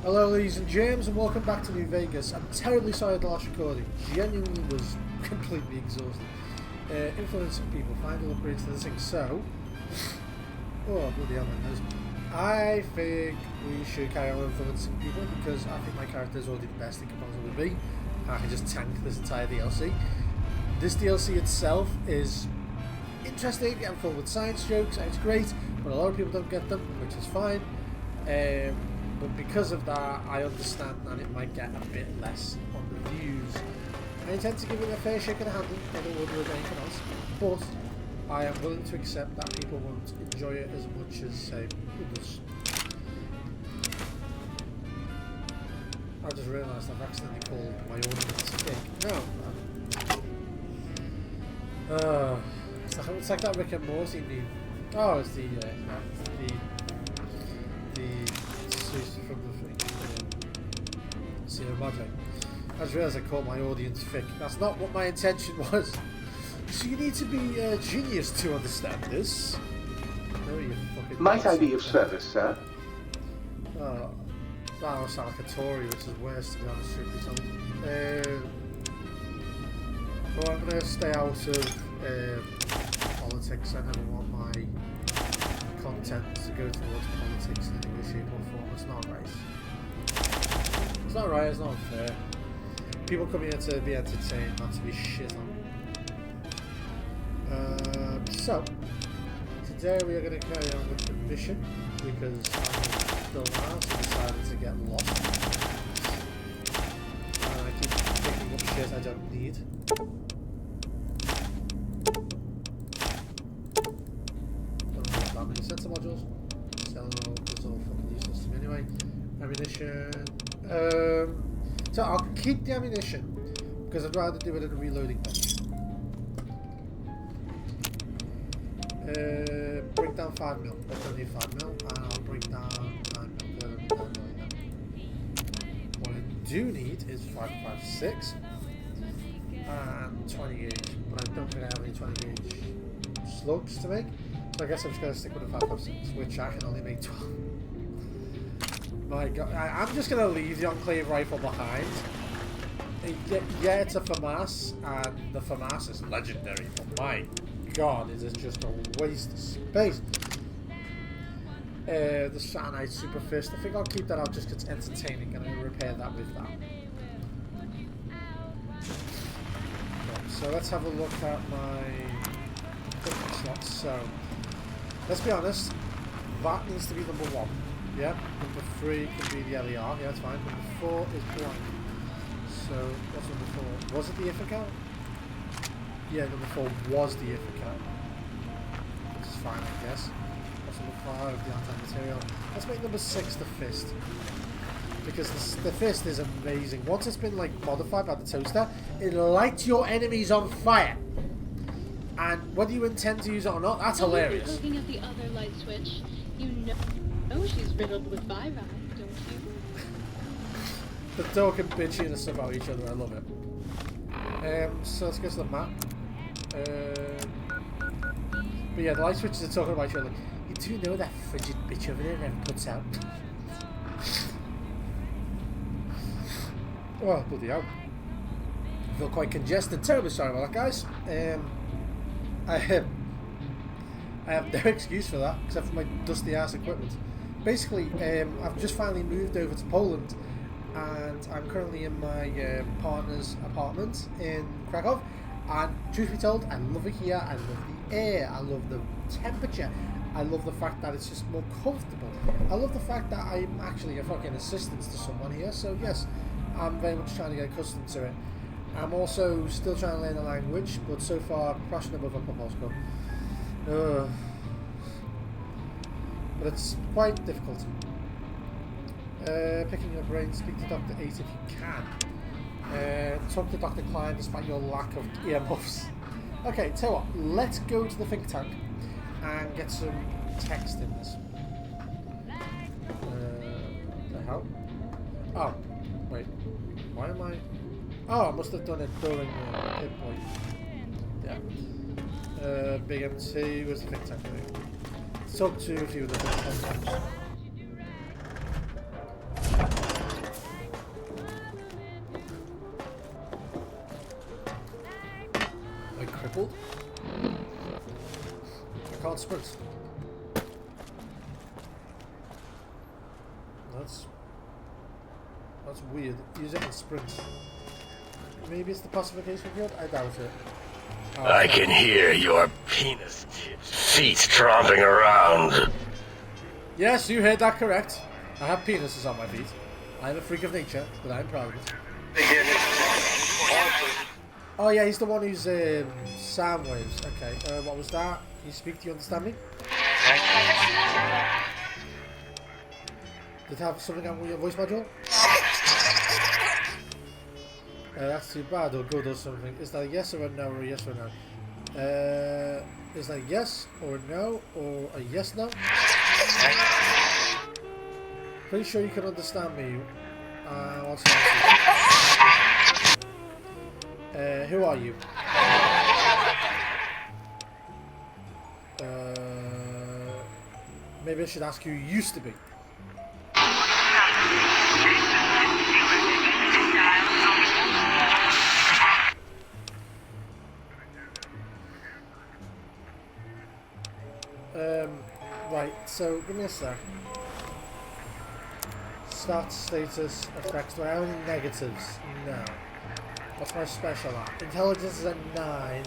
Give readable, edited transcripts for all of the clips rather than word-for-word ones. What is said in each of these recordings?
Hello ladies and James, and welcome back to New Vegas. I'm terribly sorry the last recording. Genuinely was completely exhausted. Influencing people, final upgrades to the thing. So, oh bloody hell, my nose. I think we should carry on influencing people because I think my character is already the best it can possibly be. I can just tank this entire DLC. This DLC itself is interesting and full with science jokes, and it's great, but a lot of people don't get them, which is fine. But because of that, I understand that it might get a bit less on the views. I intend to give it a fair shake of the handle, like I would with anything else, but I am willing to accept that people won't enjoy it as much as, say, others. I just realised I've accidentally called my audience fake. No. It's like that Rick and Morty meme. Oh, it's the from the Sierra Madre. I just realised I called my audience thick. That's not what my intention was. So you need to be a genius to understand this. No, you fucking. Might I be of service, sir? Oh, that was sound like a Tory, which is worse to be honest. Truth told. Well, I'm gonna stay out of politics. I never want my content to go towards politics in any way, shape or form. It's not right. It's not right, it's not fair. People come here to be entertained, not to be shit on. So, today we are going to carry on with the mission because I'm still out, so I decided to get lost. And I keep picking up shit I don't need. Sensor modules. It's all fucking useless to me anyway. Ammunition. So I'll keep the ammunition because I'd rather do it in a reloading bench. Bring down 5 mil. I don't need 5 mil, and I'll bring down 9 mil. I don't need 9 mil. What I do need is 5.56 and 20 gauge, but I don't think I have any 20 gauge slugs to make. So I guess I'm just going to stick with a 5.56, which I can only make 12. My god, I'm just going to leave the Enclave rifle behind. Yeah, it's a FAMAS, and the FAMAS is legendary, but my god, it is just a waste of space. The Cyanide Super Fist, I think I'll keep that out just because it's entertaining, and I'll repair that with that. Okay, so let's have a look at my equipment slots. So, let's be honest, that needs to be number 1. Yeah, number 3 can be the LER, yeah, that's fine. Number 4 is blank. So, what's number 4? Was it the Ithaca? Yeah, number 4 was the Ithaca. Which is fine, I guess. What's number 5? The anti-material. Let's make number 6 the Fist. Because the Fist is amazing. Once it's been, like, modified by the toaster, it lights your enemies on fire. And whether you intend to use it or not, that's hilarious. Looking at the other light switch, you know she's riddled with bivine, don't you? The talking bitchiness about each other, I love it. So let's go to the map. But yeah, the light switches are talking about each other. You do know that frigid bitch over there never puts out. Oh, bloody hell. I feel quite congested. Terribly sorry about that, guys. I have no excuse for that, except for my dusty ass equipment. Basically, I've just finally moved over to Poland, and I'm currently in my partner's apartment in Krakow. And truth be told, I love it here. I love the air. I love the temperature. I love the fact that it's just more comfortable. I love the fact that I'm actually a fucking assistant to someone here. So yes, I'm very much trying to get accustomed to it. I'm also still trying to learn the language, but so far I'm crashing above up on Moscow. But it's quite difficult. Picking your brain, speak to Dr. 8 if you can. Talk to Dr. Klein despite your lack of earmuffs. Okay, tell you what, let's go to the think tank and get some text in this. The hell? Oh, wait. Why am I... Oh, I must have done it during the hit point. Yeah. Big MT, where's the think tank? Let's talk to a few of the think tanks. crippled. I can't sprint. That's weird. Use it and sprint. Maybe it's the pacification field? I doubt it. Oh, I can hear your penis tips feet tromping around. Yes, you heard that correct. I have penises on my feet. I am a freak of nature, but I'm proud of it. Oh yeah, he's the one who's sound waves. Okay, what was that? Can you speak? Do you understand me? Did it have something on with your voice module? That's too bad or good or something. Is that a yes or a no or a yes or a no? Is that a yes or a no or a yes no? Pretty sure you can understand me. What's the answer? Who are you? Maybe I should ask who you used to be. Right, so give me a sec. Stats, status, effects. Do I have any negatives? No. What's my special at? Intelligence is at 9.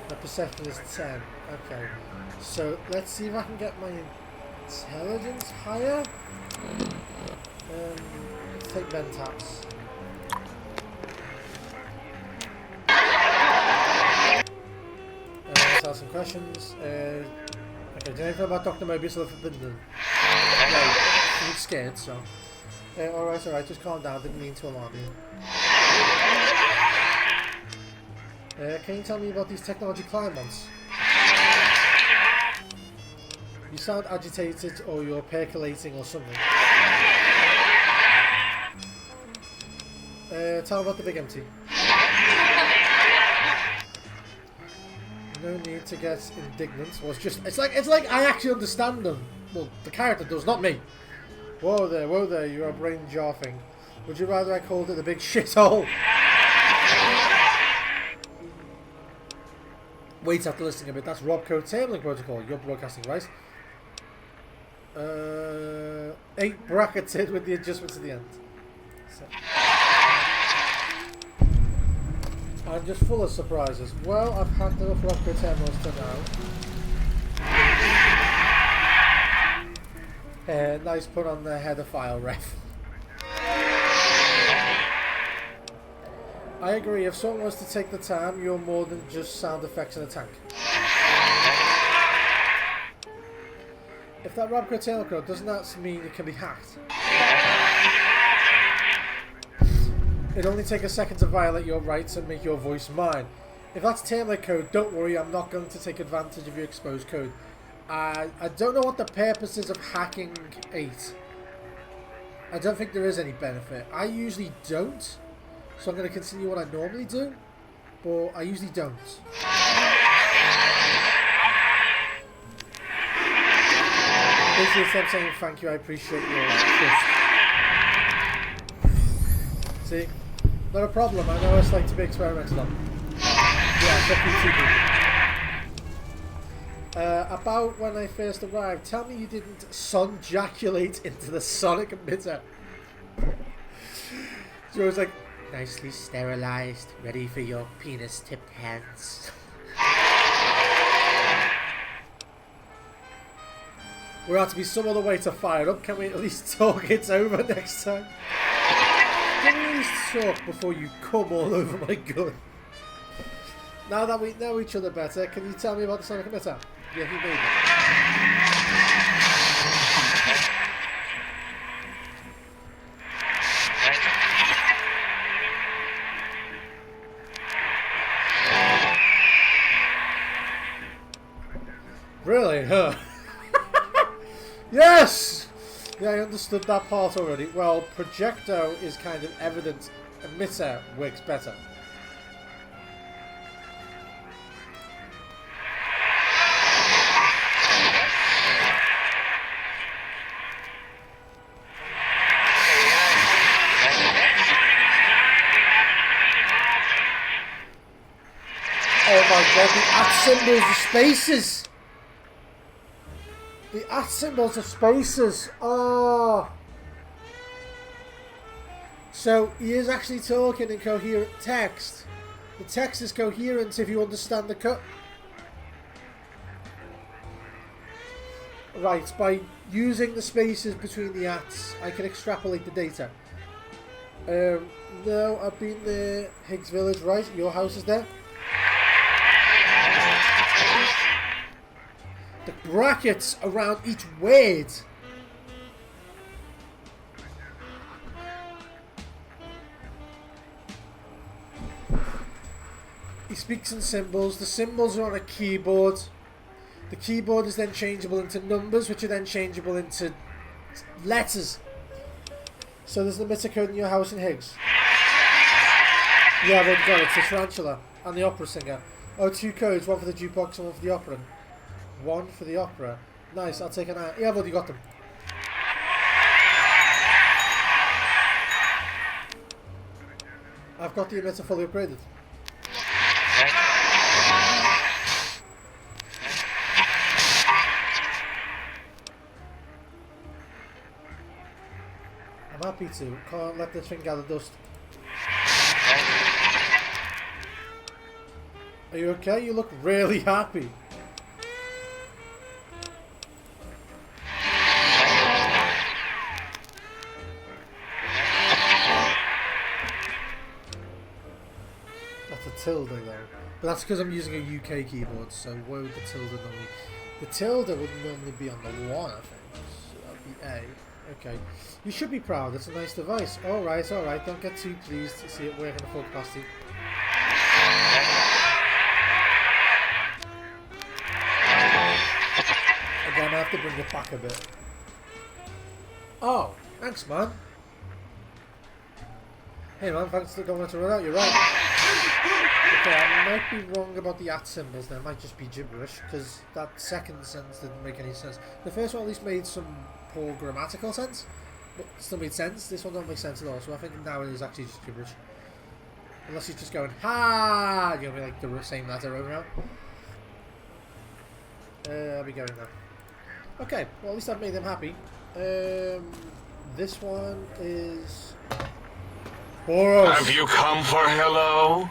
My perception is 10. Okay. So let's see if I can get my intelligence higher. Let's take Ben taps. Let's ask some questions. Okay, do you know anything about Dr. Mobius or the I'm scared, so. Alright, just calm down, didn't mean to alarm you. Can you tell me about these technology clients? You sound agitated or you're percolating or something. Tell me about the big empty. No need to get indignant. Well, it's like I actually understand them. Well, the character does, not me. Whoa there, you're a brain jar thing. Would you rather I called it the big shithole? Wait, after listening a bit, that's Rob Code Tabling Protocol. You're broadcasting, right? 8 bracketed with the adjustments at the end. So. I'm just full of surprises. Well, I've hacked enough Rob Code Terminals to now. Nice put on the header file, ref. I agree, if someone was to take the time, you're more than just sound effects in a tank. If that Rob Code Tail code, doesn't that mean it can be hacked? It'd only take a second to violate your rights and make your voice mine. If that's tailor code, don't worry, I'm not going to take advantage of your exposed code. I don't know what the purpose is of hacking 8. I don't think there is any benefit. I usually don't, so I'm going to continue what I normally do, but I usually don't. Basically, if I'm saying thank you, I appreciate your trust. See? Not a problem, I know what it's like to be experimented on. Yeah, fuck you too. About when I first arrived, tell me you didn't son-jaculate into the sonic emitter. So I was like, nicely sterilized, ready for your penis-tipped hands. We're out to be some other way to fire up. Can we at least talk it over next time? Can we at least talk before you come all over my gun? Now that we know each other better, can you tell me about the sonic emitter? Yeah, he made it. Really? Huh? Yes! Yeah, I understood that part already. Well, projecto is kind of evident. Emitter works better. Oh my Well, the at symbols are spaces. The at symbols are spaces. Oh. So he is actually talking in coherent text. The text is coherent if you understand the cut. Right, by using the spaces between the ats, I can extrapolate the data. No, I've been there. Higgs Village, right? Your house is there. The brackets around each word. He speaks in symbols. The symbols are on a keyboard. The keyboard is then changeable into numbers, which are then changeable into letters. So there's the emitter code in your house in Higgs. Yeah, I've already got it. It's the tarantula and the opera singer. Oh, 2 codes. One for the jukebox and one for the opera. One for the opera. Nice, I'll take an eye. Yeah, I've already got them. I've got the emitter fully upgraded. I'm happy to. Can't let this thing gather dust. Are you okay? You look really happy. That's a tilde though. But that's because I'm using a UK keyboard, so where would the tilde normally... The tilde would normally be on the 1, I think. So that'd be A. Okay. You should be proud, it's a nice device. Alright, alright, don't get too pleased to see it working at full capacity. Again, I have to bring it back a bit. Oh, thanks man. Hey man, thanks for going to run out, you're right. Okay, I might be wrong about the at symbols, there might just be gibberish, because that second sentence didn't make any sense. The first one at least made some poor grammatical sense, but still made sense. This one don't make sense at all, so I think now it is actually just gibberish. Unless he's just going, ha! You'll be like the same letter over now. I'll be going now. Okay, well at least I've made them happy. This one is... Boros. Have you come for hello?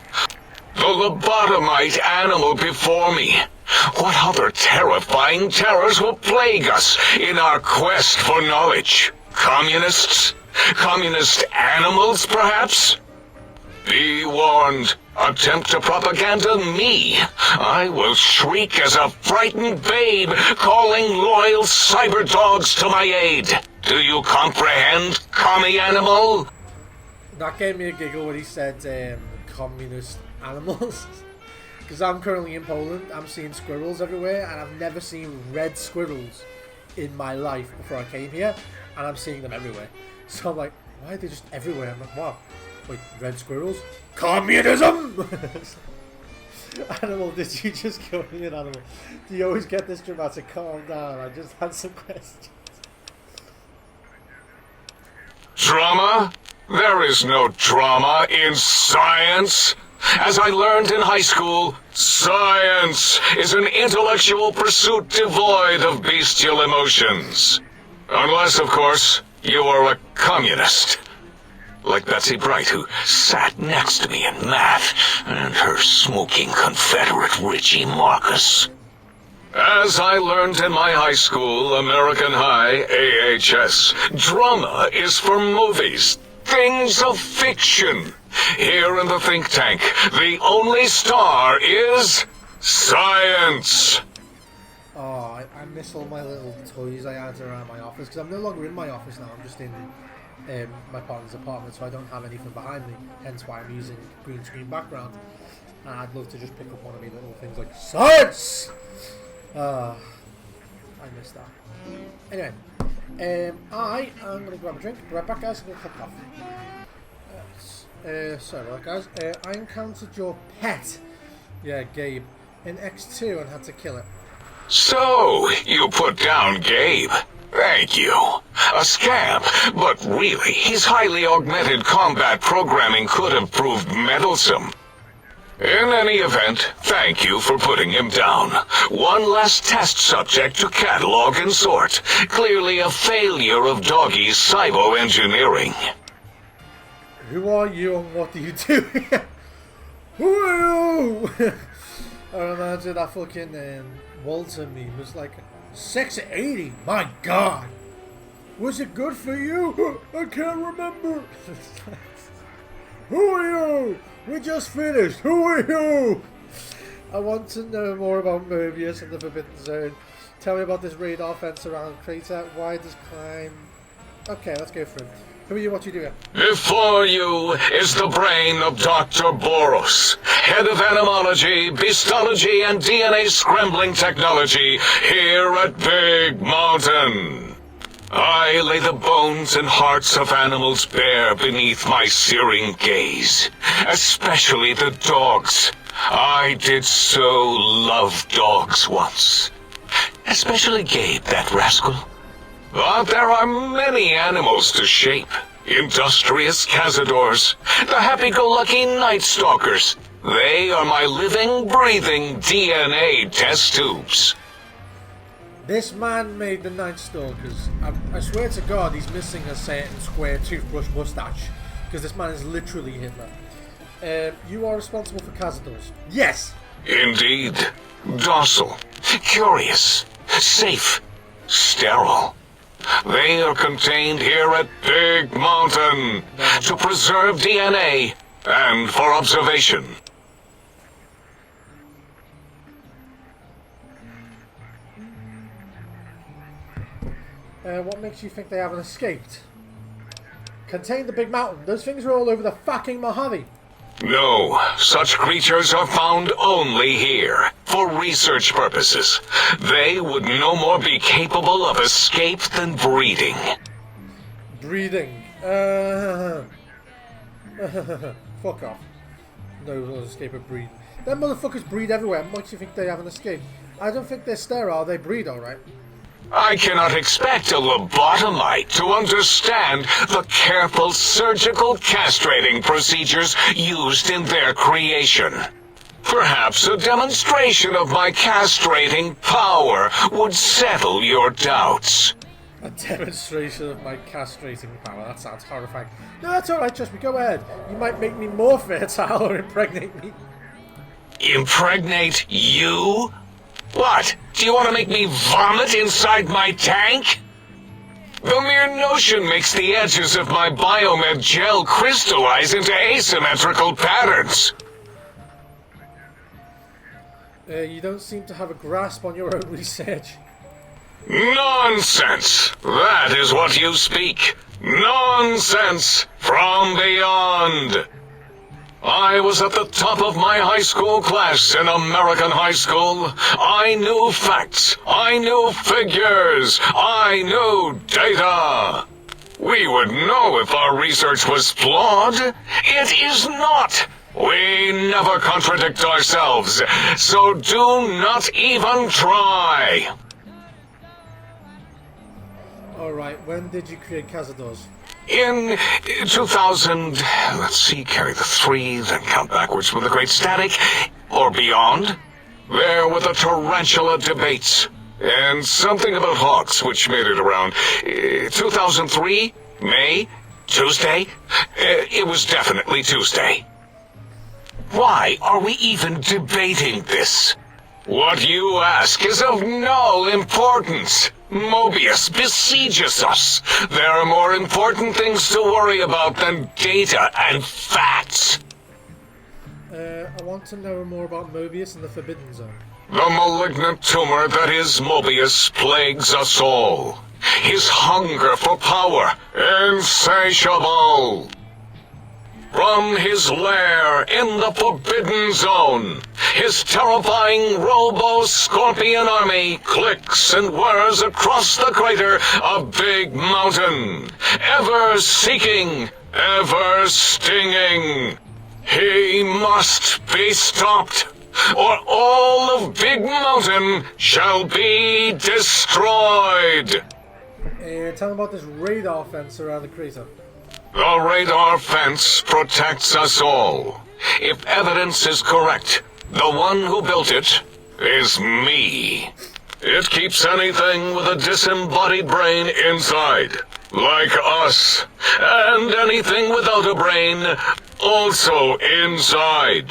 The lobotomite animal before me. What other terrifying terrors will plague us in our quest for knowledge? Communists? Communist animals, perhaps? Be warned. Attempt to propaganda me. I will shriek as a frightened babe, calling loyal cyber dogs to my aid. Do you comprehend, commie animal? That gave me a giggle when he said communist animals. Because I'm currently in Poland, I'm seeing squirrels everywhere, and I've never seen red squirrels in my life before I came here, and I'm seeing them everywhere. So I'm like, why are they just everywhere? I'm like, wow, wait, red squirrels? Communism! Animal, did you just kill me an animal? Do you always get this dramatic? Calm down, I just had some questions. Drama? There is no drama in science. As I learned in high school, science is an intellectual pursuit devoid of bestial emotions. Unless, of course, you are a communist. Like Betsy Bright, who sat next to me in math, and her smoking Confederate Richie Marcus. As I learned in my high school, American High, AHS, drama is for movies, things of fiction. Here in the think tank, the only star is science. Oh, I miss all my little toys I had around my office, because I'm no longer in my office now, I'm just in my partner's apartment, so I don't have anything behind me, hence why I'm using green screen background. And I'd love to just pick up one of my little things like science! I miss that. Anyway, I am going to grab a drink, be right back guys, I'm going to click off. Sorry about that guys, I encountered your pet, yeah Gabe, in X2 and had to kill it. So, you put down Gabe. Thank you. A scamp, but really, his highly augmented combat programming could have proved meddlesome. In any event, thank you for putting him down. One less test subject to catalog and sort. Clearly a failure of Doggy's cybo-engineering. Who are you and what do you do? Who are you? I imagine that fucking Walter meme was like, 680? My god! Was it good for you? I can't remember. Who are you? We just finished. Who are you? I want to know more about Mobius and the Forbidden Zone. Tell me about this radar fence around the crater. Why does climb... Okay, let's go for it. Who are you? What are you doing? Before you is the brain of Dr. Boros, head of animology, beastology, and DNA scrambling technology here at Big Mountain. I lay the bones and hearts of animals bare beneath my searing gaze, especially the dogs. I did so love dogs once. Especially Gabe, that rascal. But there are many animals to shape. Industrious cazadors, the happy-go-lucky night stalkers. They are my living, breathing DNA test tubes. This man made the Night Stalkers. I swear to God, he's missing a certain square toothbrush mustache. Because this man is literally Hitler. You are responsible for cazadors. Yes! Indeed. Docile, curious, safe, sterile. They are contained here at Big Mountain to preserve DNA and for observation. What makes you think they haven't escaped? Contain the Big Mountain. Those things are all over the fucking Mojave. No, such creatures are found only here, for research purposes. They would no more be capable of escape than breeding. Breeding. Fuck off. No escape of breeding. Them motherfuckers breed everywhere. What makes you think they haven't escaped? I don't think they're sterile. They breed alright. I cannot expect a lobotomite to understand the careful surgical castrating procedures used in their creation. Perhaps a demonstration of my castrating power would settle your doubts. A demonstration of my castrating power? That sounds horrifying. No, that's alright, trust me, go ahead. You might make me more fertile or impregnate me. Impregnate you? What? Do you want to make me vomit inside my tank? The mere notion makes the edges of my biomed gel crystallize into asymmetrical patterns. You don't seem to have a grasp on your own research. Nonsense! That is what you speak. Nonsense from beyond. I was at the top of my high school class in American high school. I knew facts. I knew figures. I knew data. We would know if our research was flawed. It is not. We never contradict ourselves, so do not even try. Alright, when did you create cazadors? In 2000, let's see, carry the 3, then count backwards with the great static, or beyond. There were the tarantula debates, and something about hawks, which made it around 2003, May, Tuesday. It was definitely Tuesday. Why are we even debating this? What you ask is of no importance. Mobius besieges us. There are more important things to worry about than data and facts. I want to know more about Mobius and the Forbidden Zone. The malignant tumor that is Mobius plagues us all. His hunger for power, insatiable. From his lair in the Forbidden Zone, his terrifying robo-scorpion army clicks and whirs across the crater of Big Mountain, ever seeking, ever stinging. He must be stopped, or all of Big Mountain shall be destroyed. Tell me about this radar fence around the crater. The radar fence protects us all. If evidence is correct, the one who built it is me. It keeps anything with a disembodied brain inside, like us, and anything without a brain also inside.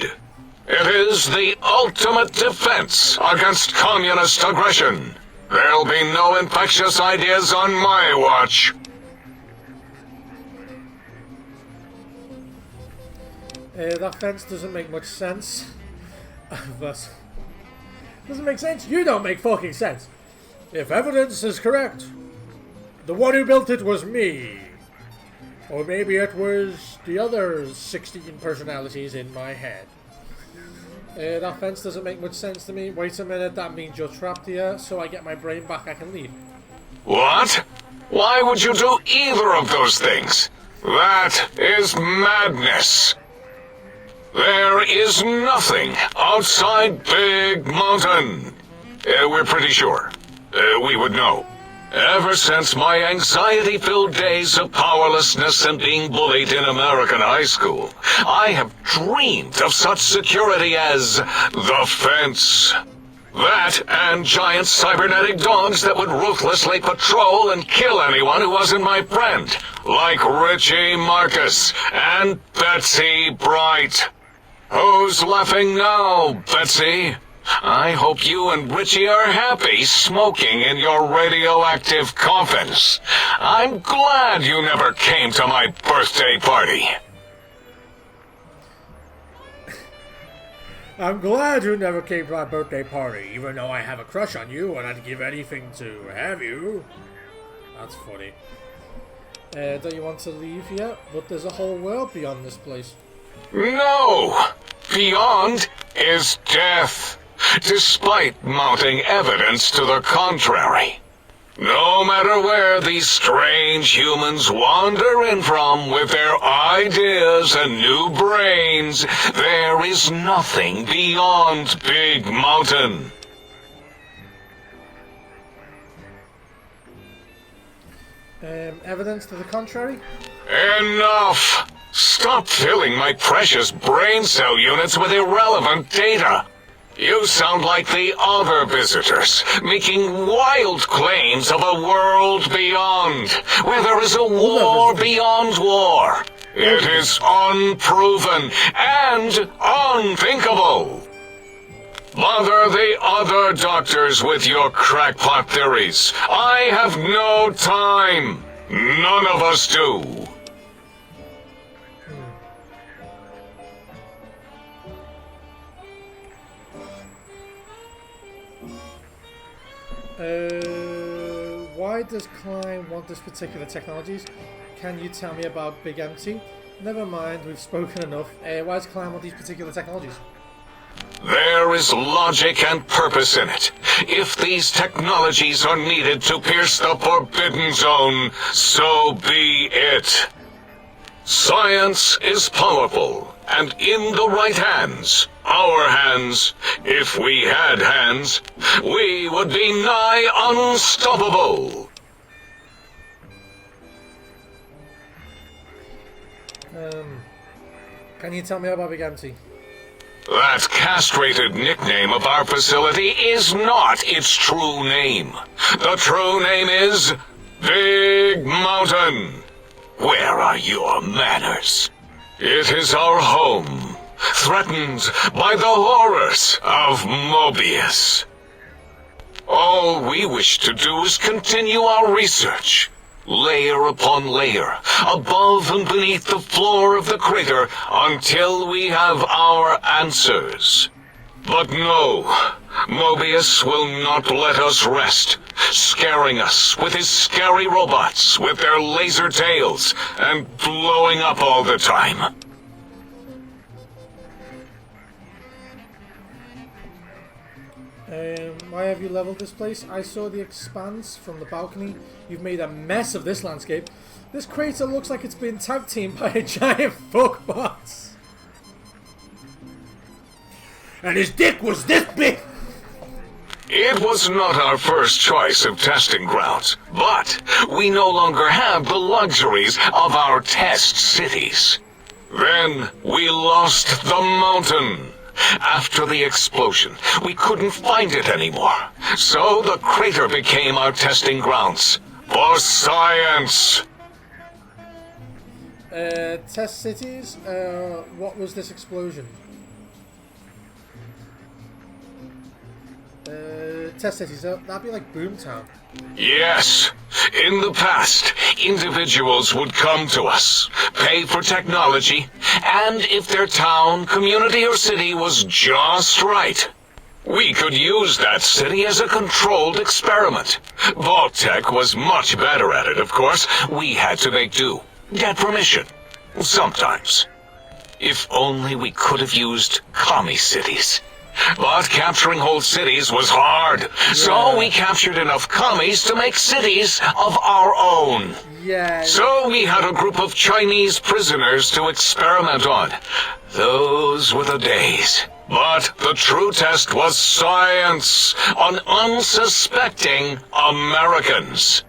It is the ultimate defense against communist aggression. There'll be no infectious ideas on my watch. That fence doesn't make much sense. But doesn't make sense? You don't make fucking sense. If evidence is correct, the one who built it was me. Or maybe it was the other 16 personalities in my head. That fence doesn't make much sense to me. Wait a minute, that means you're trapped here, so I get my brain back, I can leave. What? Why would you do either of those things? That is madness. There is nothing outside Big Mountain. We're pretty sure. We would know. Ever since my anxiety-filled days of powerlessness and being bullied in American high school, I have dreamed of such security as the fence. That and giant cybernetic dogs that would ruthlessly patrol and kill anyone who wasn't my friend, like Richie Marcus and Betsy Bright. Who's laughing now, Betsy? I hope you and Richie are happy smoking in your radioactive coffins. I'm glad you never came to my birthday party. I'm glad you never came to my birthday party, even though I have a crush on you and I'd give anything to have you. That's funny. Don't you want to leave yet? But there's a whole world beyond this place. No! Beyond is death, despite mounting evidence to the contrary. No matter where these strange humans wander in from with their ideas and new brains, there is nothing beyond Big Mountain. Evidence to the contrary? Enough! Stop filling my precious brain cell units with irrelevant data. You sound like the other visitors, making wild claims of a world beyond, where there is a war beyond war. It is unproven and unthinkable. Bother the other doctors with your crackpot theories. I have no time. None of us do. Why does Klein want this particular technologies? Can you tell me about Big Empty? Never mind, we've spoken enough. Why does Klein want these particular technologies? There is logic and purpose in it. If these technologies are needed to pierce the Forbidden Zone, so be it. Science is powerful, and in the right hands, our hands, if we had hands, we would be nigh unstoppable. Can you tell me about Big Empty? That castrated nickname of our facility is not its true name. The true name is Big Mountain. Where are your manners? It is our home, threatened by the horrors of Mobius. All we wish to do is continue our research, layer upon layer, above and beneath the floor of the crater, until we have our answers. But no, Mobius will not let us rest, scaring us with his scary robots with their laser tails and blowing up all the time. Why have you leveled this place? I saw the expanse from the balcony. You've made a mess of this landscape. This crater looks like it's been tag teamed by a giant fuckbot. And his dick was this big! It was not our first choice of testing grounds, but we no longer have the luxuries of our test cities. Then we lost the mountain. After the explosion, we couldn't find it anymore. So the crater became our testing grounds for science. Test cities? What was this explosion? Test cities, that'd be like Boomtown. Yes. In the past, individuals would come to us, pay for technology, and if their town, community, or city was just right, we could use that city as a controlled experiment. Vault-Tec was much better at it, of course. We had to make do. Get permission. Sometimes. If only we could have used commie cities. But capturing whole cities was hard, so we captured enough commies to make cities of our own. Yeah. So we had a group of Chinese prisoners to experiment on. Those were the days. But the true test was science on unsuspecting Americans.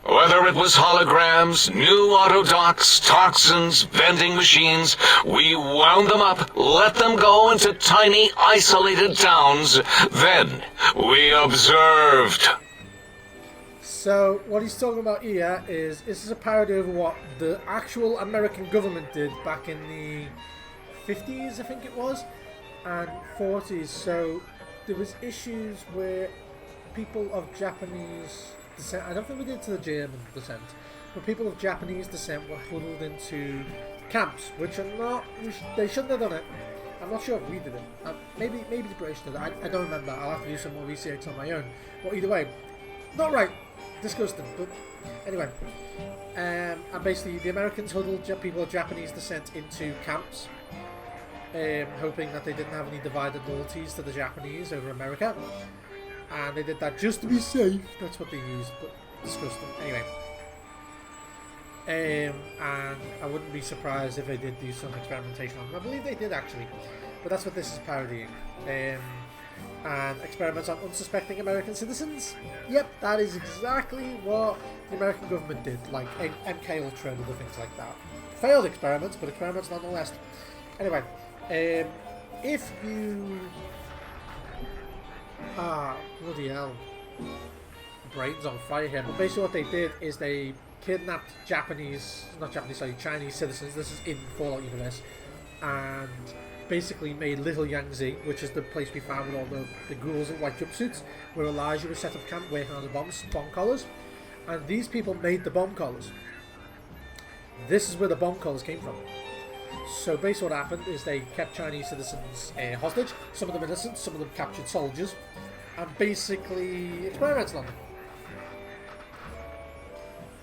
Whether it was holograms, new autodocs, toxins, vending machines, we wound them up, let them go into tiny, isolated towns. Then we observed. So, what he's talking about here is, this is a parody of what the actual American government did back in the 50s, I think it was, and 40s. So, there was issues where people of Japanese descent, I don't think we did to the German descent, but people of Japanese descent were huddled into camps, which are not, they shouldn't have done it. I'm not sure if we did it. Maybe the British did it. I don't remember. I'll have to do some more research on my own. But either way, not right. Disgusting. But anyway, and basically the Americans huddled people of Japanese descent into camps, hoping that they didn't have any divided loyalties to the Japanese over America. And they did that just to be safe. That's what they used, but disgusting. Anyway. And I wouldn't be surprised if they did do some experimentation on them. I believe they did actually. But that's what this is parodying. And experiments on unsuspecting American citizens. Yep, that is exactly what the American government did. Like MK Ultra and other things like that. Failed experiments, but experiments nonetheless. Anyway, if you... bloody hell. Brains on fire here. But basically what they did is they kidnapped Chinese citizens. This is in Fallout universe. And basically made Little Yangtze, which is the place we found with all the ghouls in white jumpsuits, where Elijah was set up camp working on the bomb collars. And these people made the bomb collars. This is where the bomb collars came from. So basically what happened is they kept Chinese citizens hostage, some of them innocent, some of them captured soldiers, and basically experimented on them.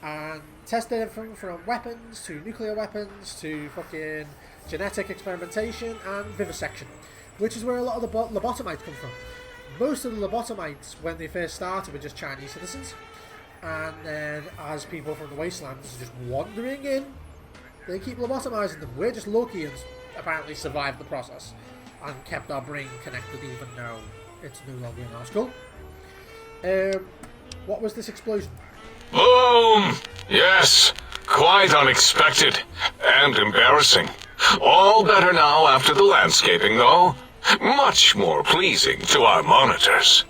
And tested everything from weapons to nuclear weapons to fucking genetic experimentation and vivisection, which is where a lot of the lobotomites come from. Most of the lobotomites, when they first started, were just Chinese citizens, and then as people from the wastelands just wandering in, they keep lobotomizing them. We're just lucky and apparently survived the process and kept our brain connected even though it's no longer in our skull. What was this explosion? Boom! Yes, quite unexpected and embarrassing. All better now after the landscaping, though. Much more pleasing to our monitors.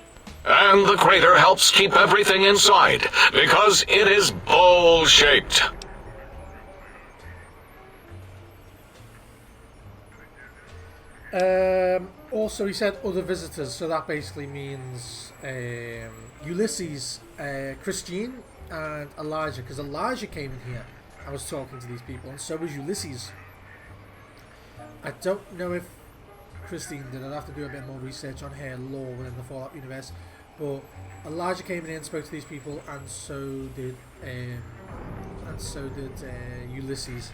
And the crater helps keep everything inside because it is bowl-shaped. Also, he said other visitors, so that basically means Ulysses, Christine, and Elijah, because Elijah came in here and was talking to these people, and so was Ulysses. I don't know if Christine did. I'd have to do a bit more research on her lore within the Fallout universe, but Elijah came in here and spoke to these people, and so did Ulysses.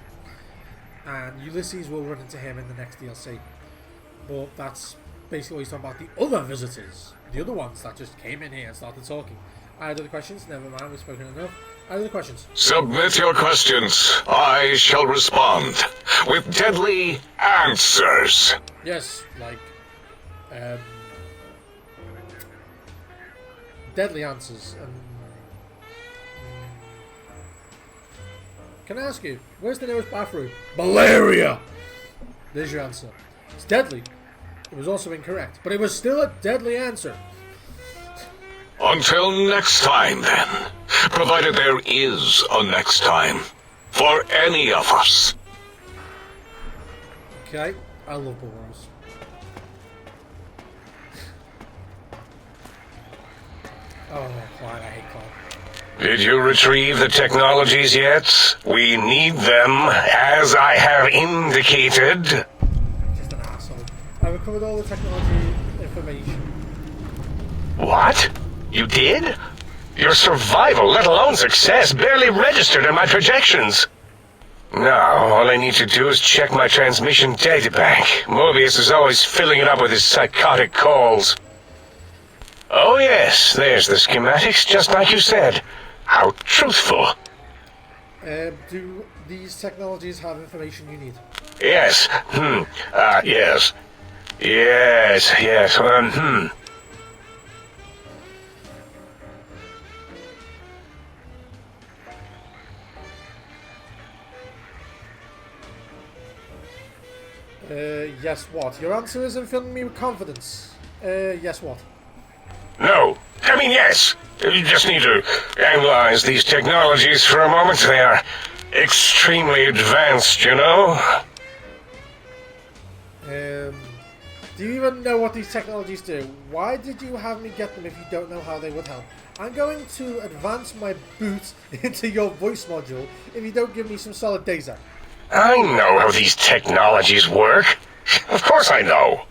And Ulysses will run into him in the next DLC. But that's basically what he's talking about. The other visitors, the other ones that just came in here and started talking. I had other questions. Never mind, we've spoken enough. I had other questions. Submit your questions. I shall respond with deadly answers. Yes, like deadly answers. Can I ask you, where's the nearest bathroom? Malaria! There's your answer. It's deadly. It was also incorrect, but it was still a deadly answer. Until next time, then. Provided there is a next time. For any of us. Okay, I love burrows. Oh, Clyde, I hate Clyde. Did you retrieve the technologies yet? We need them, as I have indicated. Just an asshole. I recovered all the technology information. What? You did? Your survival, let alone success, barely registered in my projections. Now, all I need to do is check my transmission databank. Mobius is always filling it up with his psychotic calls. Oh yes, there's the schematics, just like you said. How truthful. Do these technologies have information you need? Yes. Yes. Yes. Yes, what? Your answer isn't filling me with confidence. Yes, what? No. I mean, yes. You just need to analyze these technologies for a moment. They are extremely advanced, you know? Do you even know what these technologies do? Why did you have me get them if you don't know how they would help? I'm going to advance my boot into your voice module if you don't give me some solid data. I know how these technologies work. Of course I know.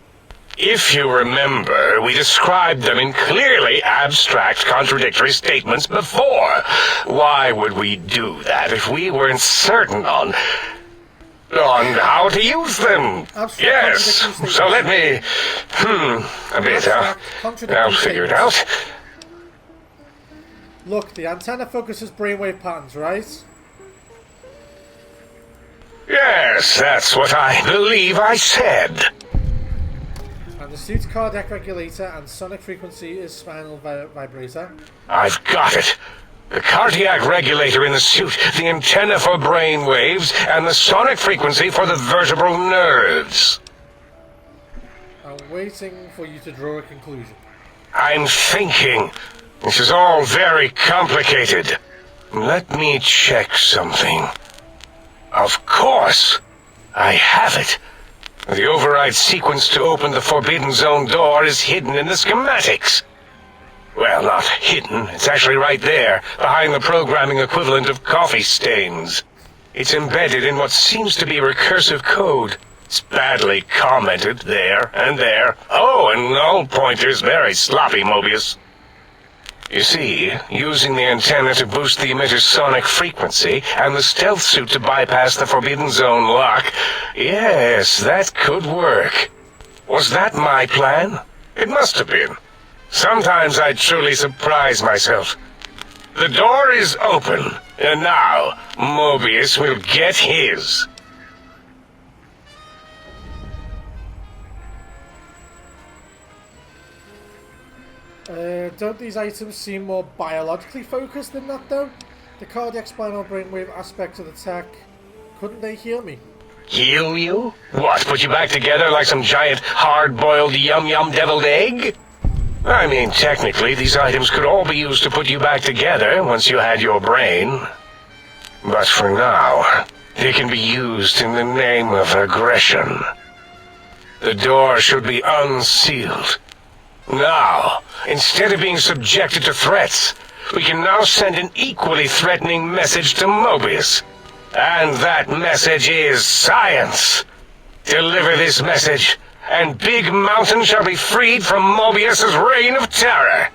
If you remember, we described them in clearly abstract, contradictory statements before. Why would we do that if we weren't certain on how to use them? Abstract Yes, so let me... a bit, I'll figure it out. Look, the antenna focuses brainwave patterns, right? Yes, that's what I believe I said. And the suit's cardiac regulator and sonic frequency is spinal vibrator. I've got it. The cardiac regulator in the suit, the antenna for brain waves, and the sonic frequency for the vertebral nerves. I'm waiting for you to draw a conclusion. I'm thinking. This is all very complicated. Let me check something. Of course. I have it. The override sequence to open the Forbidden Zone door is hidden in the schematics. Well, not hidden. It's actually right there, behind the programming equivalent of coffee stains. It's embedded in what seems to be recursive code. It's badly commented there and there. Oh, and null pointers very sloppy, Mobius. You see, using the antenna to boost the emitter's sonic frequency and the stealth suit to bypass the Forbidden Zone lock, yes, that could work. Was that my plan? It must have been. Sometimes I truly surprise myself. The door is open, and now Mobius will get his. Don't these items seem more biologically focused than that, though? The cardiac spinal brainwave aspects of the tech, couldn't they heal me? Heal you? What, put you back together like some giant hard-boiled yum-yum deviled egg? I mean, technically, these items could all be used to put you back together once you had your brain. But for now, they can be used in the name of aggression. The door should be unsealed. Now, instead of being subjected to threats, we can now send an equally threatening message to Mobius. And that message is science. Deliver this message, and Big Mountain shall be freed from Mobius's reign of terror.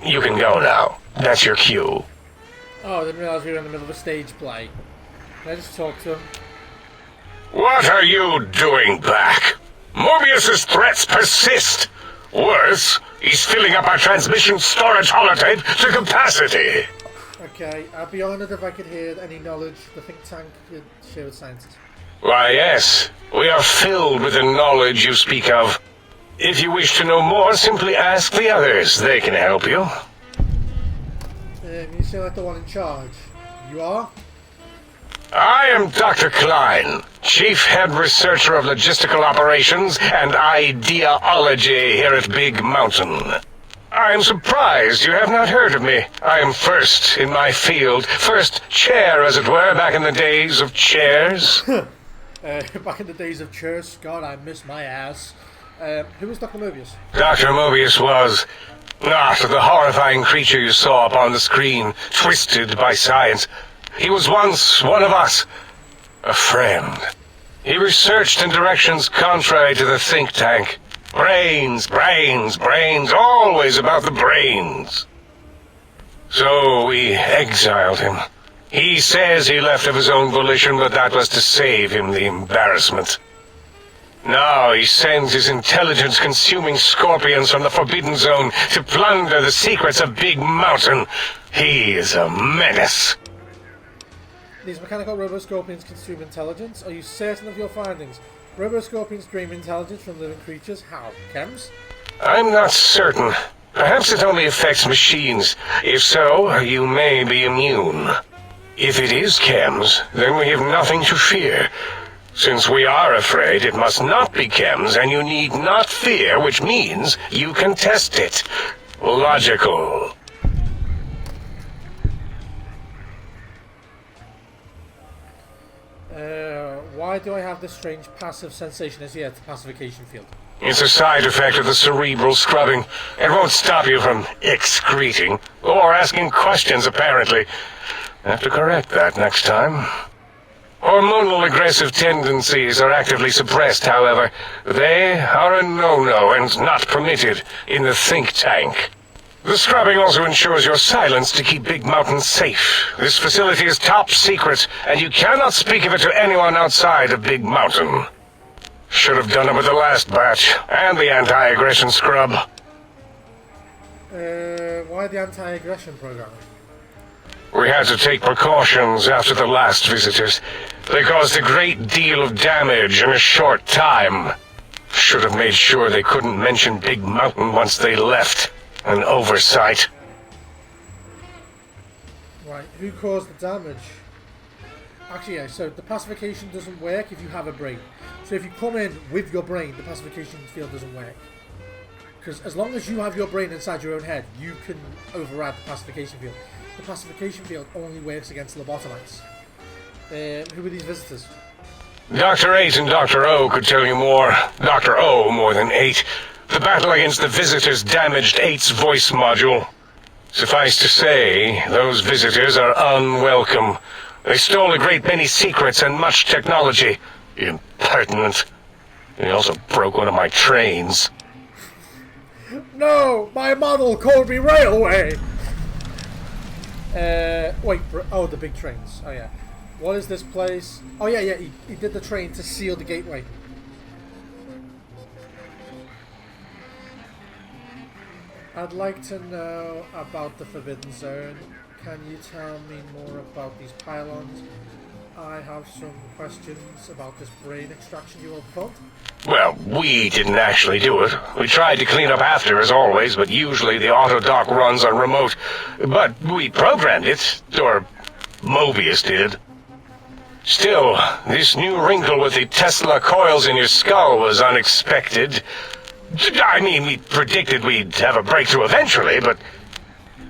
You can go now. That's your cue. Oh, I didn't realize we were in the middle of a stage play. Can I just talk to him? What are you doing back? Mobius's threats persist. Worse, he's filling up our transmission storage holotape to capacity. Okay, I'd be honoured if I could hear any knowledge the think tank could share with scientists. Why, yes. We are filled with the knowledge you speak of. If you wish to know more, simply ask the others. They can help you. You seem like the one in charge. You are? I am Dr. Klein, Chief Head Researcher of Logistical Operations and Ideology here at Big Mountain. I am surprised you have not heard of me. I am first in my field, first chair, as it were, back in the days of chairs. Back in the days of chairs, God, I miss my ass. Who was Dr. Mobius? Dr. Mobius was not the horrifying creature you saw upon the screen, twisted by science. He was once one of us, a friend. He researched in directions contrary to the think tank. Brains, brains, brains, always about the brains. So we exiled him. He says he left of his own volition, but that was to save him the embarrassment. Now he sends his intelligence-consuming scorpions from the Forbidden Zone to plunder the secrets of Big Mountain. He is a menace. These mechanical roboscorpions consume intelligence. Are you certain of your findings? Roboscorpions drain intelligence from living creatures. How? Chems? I'm not certain. Perhaps it only affects machines. If so, you may be immune. If it is chems, then we have nothing to fear. Since we are afraid, it must not be chems, and you need not fear, which means you can test it. Logical. Why do I have this strange passive sensation as yet, pacification field? It's a side effect of the cerebral scrubbing. It won't stop you from excreting, or asking questions, apparently. Have to correct that next time. Hormonal aggressive tendencies are actively suppressed, however. They are a no-no and not permitted in the think tank. The scrubbing also ensures your silence to keep Big Mountain safe. This facility is top secret, and you cannot speak of it to anyone outside of Big Mountain. Should have done it with the last batch, and the anti-aggression scrub. Why the anti-aggression program? We had to take precautions after the last visitors. They caused a great deal of damage in a short time. Should have made sure they couldn't mention Big Mountain once they left. An oversight. Right, who caused the damage? Actually, yeah, so the pacification doesn't work if you have a brain. So if you come in with your brain, the pacification field doesn't work. Because as long as you have your brain inside your own head, you can override the pacification field. The pacification field only works against lobotomites. Who are these visitors? Dr. 8 and Dr. O could tell you more. Dr. O more than 8. The battle against the visitors damaged 8's voice module. Suffice to say, those visitors are unwelcome. They stole a great many secrets and much technology. Impertinent. They also broke one of my trains. No! My model Corby Railway! Wait, oh, the big trains. Oh, yeah. What is this place? Oh, yeah, he did the train to seal the gateway. I'd like to know about the Forbidden Zone. Can you tell me more about these pylons? I have some questions about this brain extraction you all performed. Well, we didn't actually do it. We tried to clean up after, as always, but usually the auto-dock runs on remote. But we programmed it, or Mobius did. Still, this new wrinkle with the Tesla coils in your skull was unexpected. I mean, we predicted we'd have a breakthrough eventually, but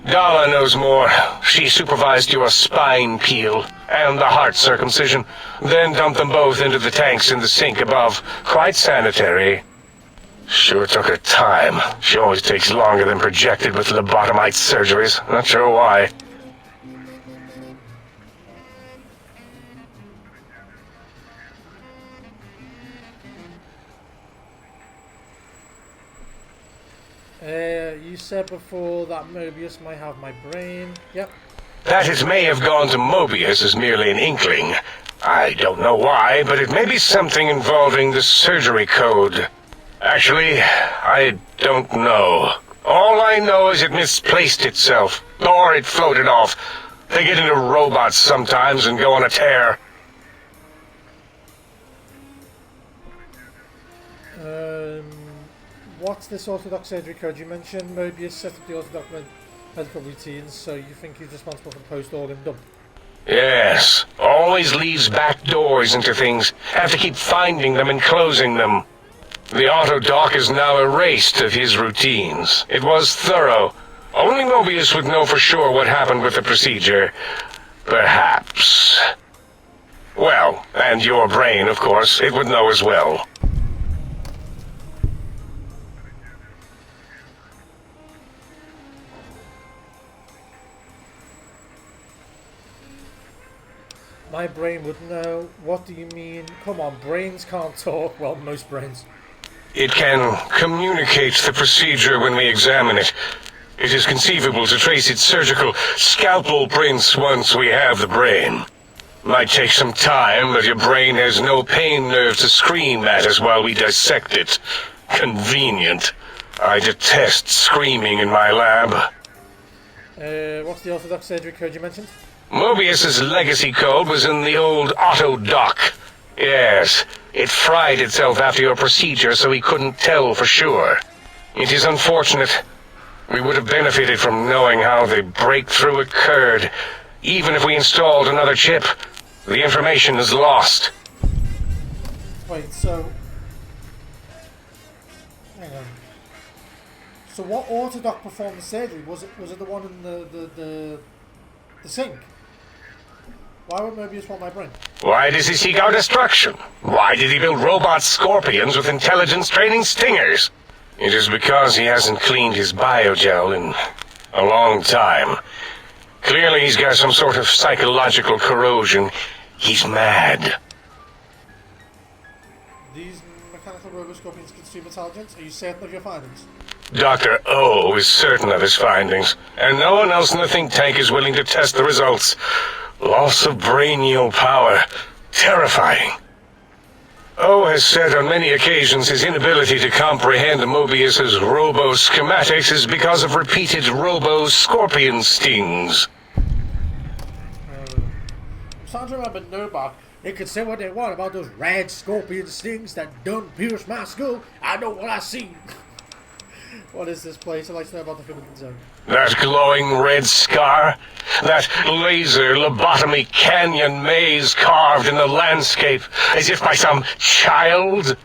Dala knows more. She supervised your spine peel and the heart circumcision, then dumped them both into the tanks in the sink above. Quite sanitary. Sure took her time. She always takes longer than projected with lobotomite surgeries. Not sure why. You said before that Mobius might have my brain. Yep. That it may have gone to Mobius is merely an inkling. I don't know why, but it may be something involving the surgery code. Actually, I don't know. All I know is it misplaced itself, or it floated off. They get into robots sometimes and go on a tear. what's this orthodox surgery code? You mentioned Mobius set up the orthodox medical routines, so you think he's responsible for the post-organ dump? Yes, always leaves back doors into things. Have to keep finding them and closing them. The autodoc is now erased of his routines. It was thorough. Only Mobius would know for sure what happened with the procedure. Perhaps. Well, and your brain, of course, it would know as well. My brain would know. What do you mean? Come on, brains can't talk. Well, most brains. It can communicate the procedure when we examine it. It is conceivable to trace its surgical scalpel prints once we have the brain. Might take some time, but your brain has no pain nerve to scream at us while we dissect it. Convenient. I detest screaming in my lab. What's the orthodox surgery code you mentioned? Mobius's legacy code was in the old autodoc. Yes, it fried itself after your procedure, so he couldn't tell for sure. It is unfortunate. We would have benefited from knowing how the breakthrough occurred. Even if we installed another chip, the information is lost. Wait, so... Hang on. So what orthodox performed the surgery? Was it the one in the sink? Why would Mobius want my brain? Why does he seek our destruction? Why did he build robot scorpions with intelligence training stingers? It is because he hasn't cleaned his biogel in a long time. Clearly he's got some sort of psychological corrosion. He's mad. These mechanical roboscorpions consume intelligence? Are you certain of your findings? Dr. O is certain of his findings, and no one else in the think tank is willing to test the results. Loss of brainial power. Terrifying. O has said on many occasions his inability to comprehend Mobius's robo-schematics is because of repeated robo-scorpion stings. I'm starting to remember Nobot. They could say what they want about those rad scorpion stings that done pierce my skull. I know what I see. What is this place? I'd like to know about the Forbidden Zone. That glowing red scar? That laser lobotomy canyon maze carved in the landscape as if by some child?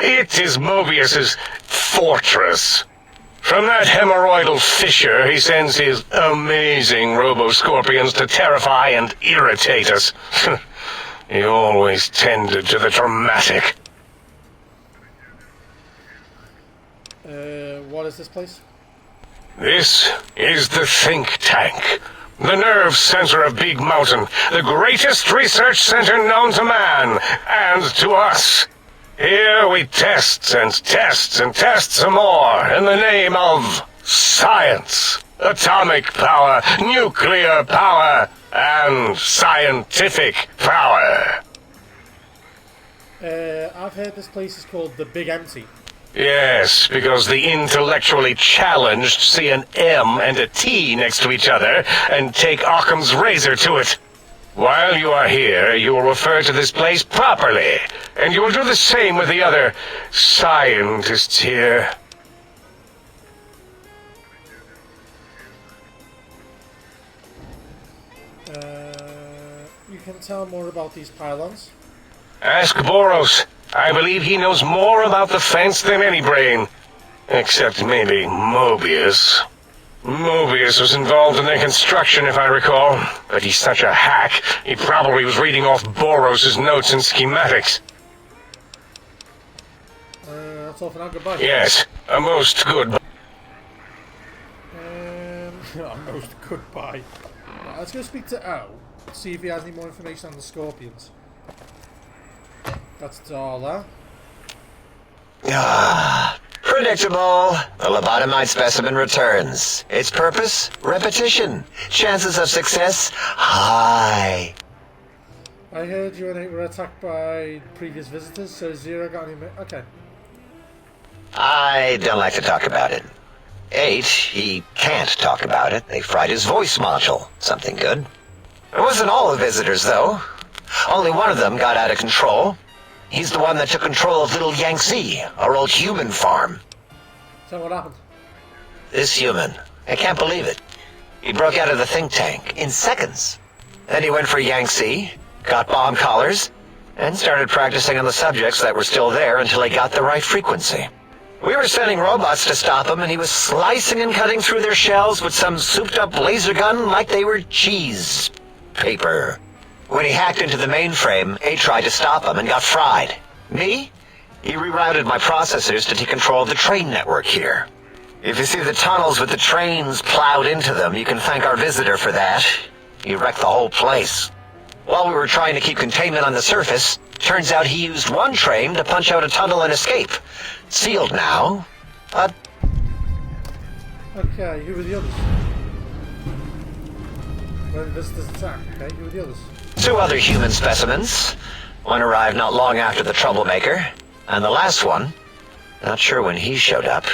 It is Mobius's fortress. From that hemorrhoidal fissure, he sends his amazing robo-scorpions to terrify and irritate us. He always tended to the dramatic. What is this place? This is the think tank. The nerve center of Big Mountain. The greatest research center known to man, and to us. Here we test and test and test some more in the name of science. Atomic power, nuclear power, and scientific power. I've heard this place is called the Big Empty. Yes, because the intellectually challenged see an M and a T next to each other and take Occam's razor to it. While you are here, you will refer to this place properly, and you will do the same with the other scientists here. You can tell more about these pylons. Ask Boros. I believe he knows more about the fence than any brain. Except maybe Mobius. Mobius was involved in their construction, if I recall. But he's such a hack, he probably was reading off Boros' notes and schematics. That's all for now. Goodbye. Yes, a most good... A most goodbye. Right, let's go speak to O. See if he has any more information on the scorpions. That's Darla. Predictable. The lobotomized specimen returns. Its purpose? Repetition. Chances of success? High. I heard you and 8 were attacked by previous visitors, so Zero got any... Okay. I don't like to talk about it. 8, he can't talk about it. They fried his voice module. Something good. It wasn't all the visitors, though. Only one of them got out of control. He's the one that took control of Little Yangtze, our old human farm. So what happened? This human, I can't believe it. He broke out of the think tank in seconds. Then he went for Yangtze, got bomb collars, and started practicing on the subjects that were still there until he got the right frequency. We were sending robots to stop him, and he was slicing and cutting through their shells with some souped-up laser gun like they were cheese paper. When he hacked into the mainframe, A tried to stop him and got fried. Me? He rerouted my processors to take control of the train network here. If you see the tunnels with the trains plowed into them, you can thank our visitor for that. He wrecked the whole place. While we were trying to keep containment on the surface, turns out he used one train to punch out a tunnel and escape. Sealed now, but... Okay, who were the others? When visitors attack, okay, who were the others? 2 other human specimens. One arrived not long after the troublemaker, and the last one, not sure when he showed up.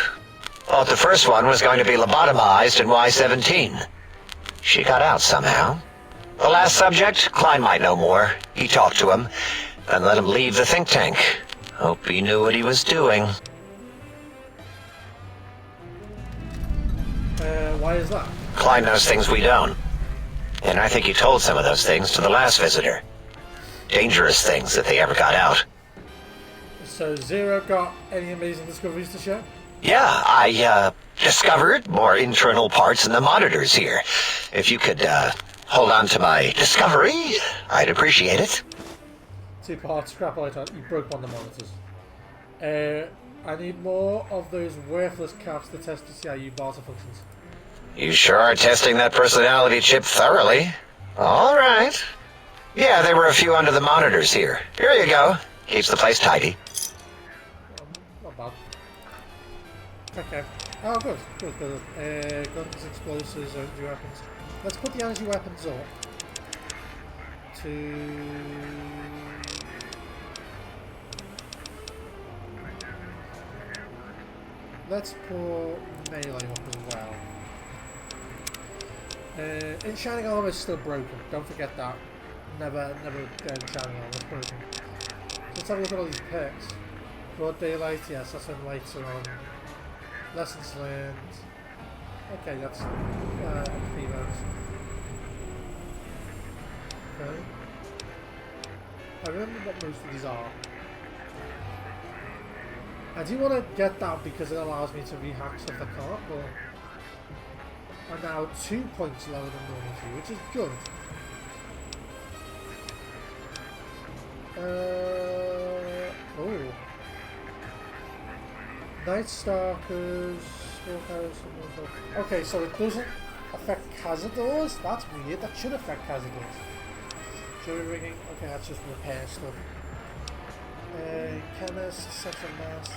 Thought the first one was going to be lobotomized in Y-17. She got out somehow. The last subject, Klein might know more. He talked to him, and let him leave the think tank. Hope he knew what he was doing. Why is that? Klein knows things we don't. And I think he told some of those things to the last visitor. Dangerous things if they ever got out. So Zero got any amazing discoveries to share? Yeah, I discovered more internal parts in the monitors here. If you could hold on to my discovery, I'd appreciate it. 2 parts, scrap item, you broke one of the monitors. I need more of those worthless caps to test the CIU barter functions. You sure are testing that personality chip thoroughly. All right. Yeah, there were a few under the monitors here. Here you go. Keeps the place tidy. Not bad. Okay. Oh, good. Guns, explosives, energy weapons. Let's put the energy weapons up to... Let's put melee up as well. In Shining Armor is still broken. Don't forget that. Never Shining Armor is broken. So let's have a look at all these perks. Broad daylight, yes, that's when lights are on. Lessons learned. Okay, that's MP bonus. Okay. I remember what most of these are. I do want to get that because it allows me to rehack stuff I can't, but I'm now 2 points lower than normal for you, which is good. Oh. Night Stalkers, okay, so it doesn't affect Cazadors? That's weird, that should affect Cazadors. Jury rigging, okay, that's just repair stuff. Chemist, Central Mass.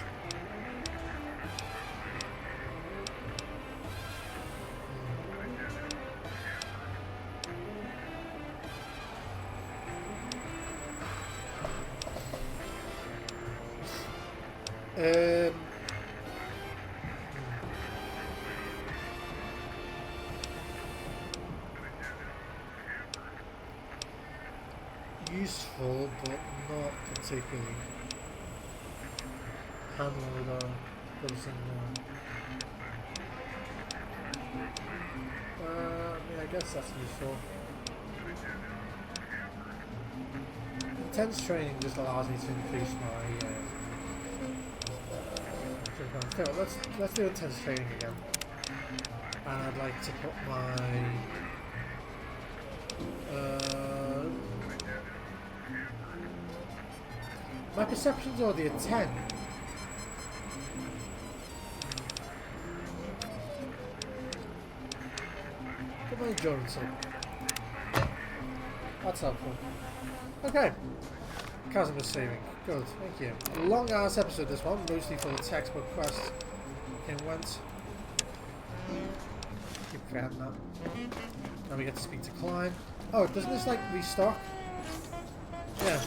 Useful, but not particularly. Hand loader, goes in there. I mean, I guess that's useful. Intense training just allows me to increase my. Let's do intense training again. And I'd like to put my perception's already a 10. Put my endurance up. That's helpful. Okay. Chasm is saving. Good, thank you. Long ass episode this one, mostly for the textbook quests. Okay, went. Keep forgetting that. Now we get to speak to Klein. Oh, doesn't this like restock? Yeah.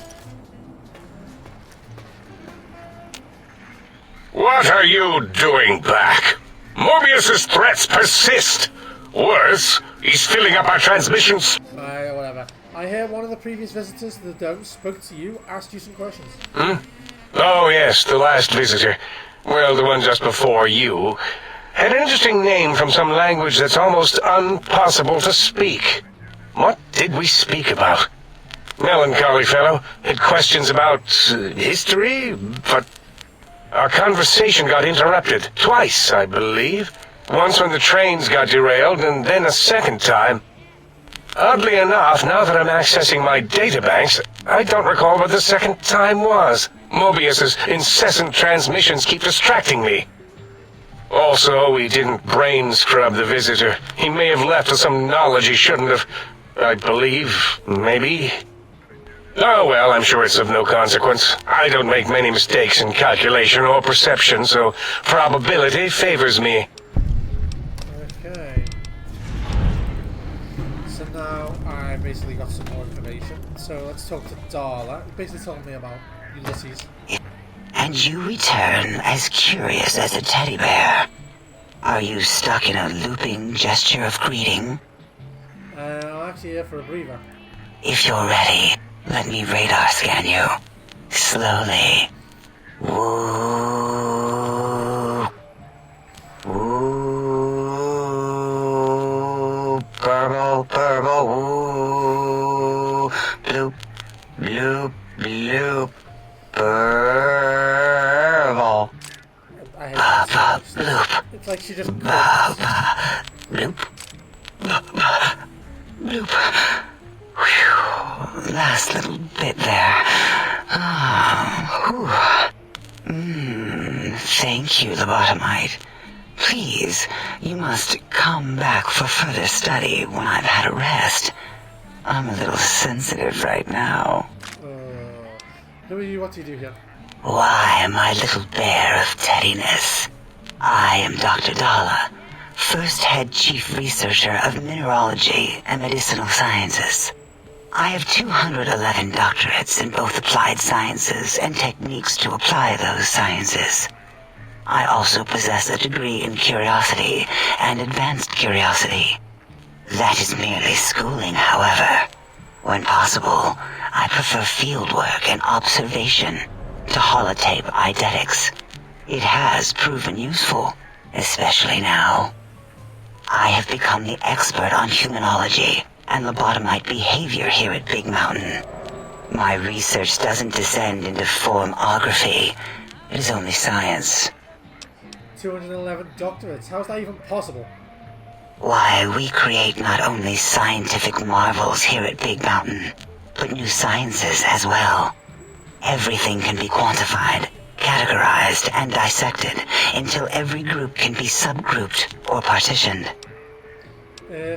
What are you doing back? Morbius's threats persist. Worse, he's filling up our transmissions. Whatever. I hear one of the previous visitors to the dome spoke to you, asked you some questions. Oh yes, the last visitor. well, the one just before you, had an interesting name from some language that's almost impossible to speak. What did we speak about? Melancholy fellow. Had questions about history, but our conversation got interrupted. Twice, I believe. Once when the trains got derailed, and then a second time. Oddly enough, now that I'm accessing my databanks, I don't recall what the second time was. Mobius's incessant transmissions keep distracting me. Also, we didn't brain scrub the visitor. He may have left with some knowledge he shouldn't have. I believe, maybe. Oh well, I'm sure it's of no consequence. I don't make many mistakes in calculation or perception, so probability favors me. Okay. So now I basically got some more information. So let's talk to Darla. Basically telling me about Ulysses. And you return as curious as a teddy bear. Are you stuck in a looping gesture of greeting? I'm actually here for a breather. If you're ready, let me radar scan you. Slowly. Woo. Woo. Purple, purple, woo. Bloop, bloop, bloop. Purple. I hate that. Bloop. It's like she just Bloop. Bloop. Whew. Last little bit there. Thank you, lobotomite. Please, you must come back for further study when I've had a rest. I'm a little sensitive right now. Who are you? What do you do here? Why, my little bear of teddiness. I am Dr. Dalla, first head chief researcher of mineralogy and medicinal sciences. I have 211 doctorates in both applied sciences and techniques to apply those sciences. I also possess a degree in curiosity and advanced curiosity. That is merely schooling, however. When possible, I prefer fieldwork and observation to holotape eidetics. It has proven useful, especially now. I have become the expert on humanology and lobotomite behavior here at Big Mountain. My research doesn't descend into formography. It is only science. 211 doctorates. How's that even possible? Why, we create not only scientific marvels here at Big Mountain, but new sciences as well. Everything can be quantified, categorized, and dissected until every group can be subgrouped or partitioned.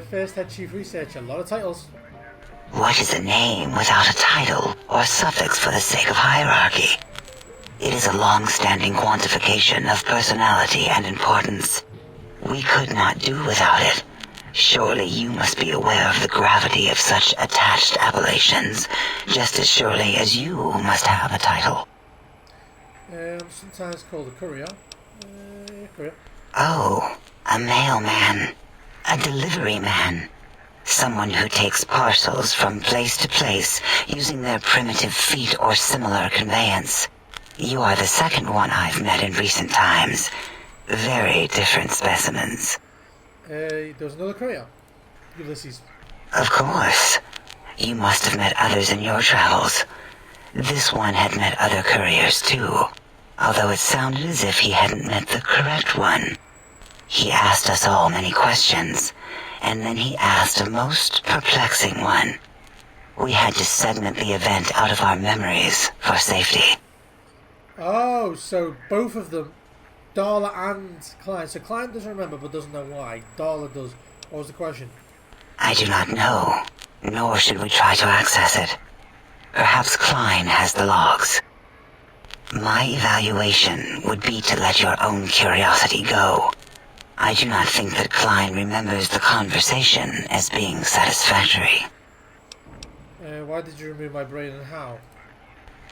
First head chief researcher. A lot of titles. What is a name without a title or suffix for the sake of hierarchy? It is a long-standing quantification of personality and importance. We could not do without it. Surely you must be aware of the gravity of such attached appellations, just as surely as you must have a title. Sometimes called a courier. Courier. Oh, a mailman. A delivery man. Someone who takes parcels from place to place using their primitive feet or similar conveyance. You are the second one I've met in recent times. Very different specimens. There's another courier. Ulysses. Of course. You must have met others in your travels. This one had met other couriers too, although it sounded as if he hadn't met the correct one. He asked us all many questions, and then he asked a most perplexing one. We had to segment the event out of our memories for safety. Oh, so both of them, Darla and Klein. So Klein doesn't remember but doesn't know why. Darla does. What was the question? I do not know, nor should we try to access it. Perhaps Klein has the logs. My evaluation would be to let your own curiosity go. I do not think that Klein remembers the conversation as being satisfactory. Why did you remove my brain and how?